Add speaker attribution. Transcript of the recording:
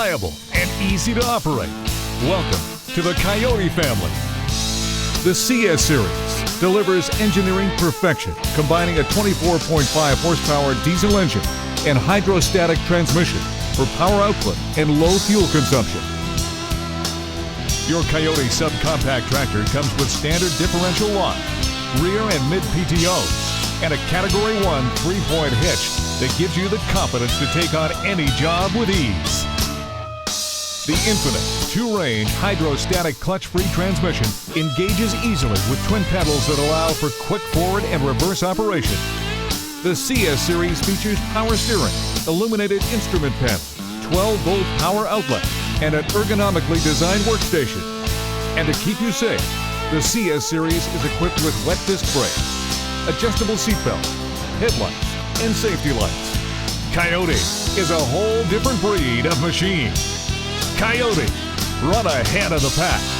Speaker 1: reliable, and easy to operate. Welcome to the Kioti family. The CS Series delivers engineering perfection, combining a 24.5 horsepower diesel engine and hydrostatic transmission for power output and low fuel consumption. Your Kioti subcompact tractor comes with standard differential lock, rear and mid PTOs, and a Category 1 3-point hitch that gives you the confidence to take on any job with ease. The infinite two-range hydrostatic clutch-free transmission engages easily with twin pedals that allow for quick forward and reverse operation. The CS Series features power steering, illuminated instrument panel, 12-volt power outlet, and an ergonomically designed workstation. And to keep you safe, the CS Series is equipped with wet disc brakes, adjustable seatbelt, headlights, and safety lights. Kioti is a whole different breed of machine. Kioti, run ahead of the pack.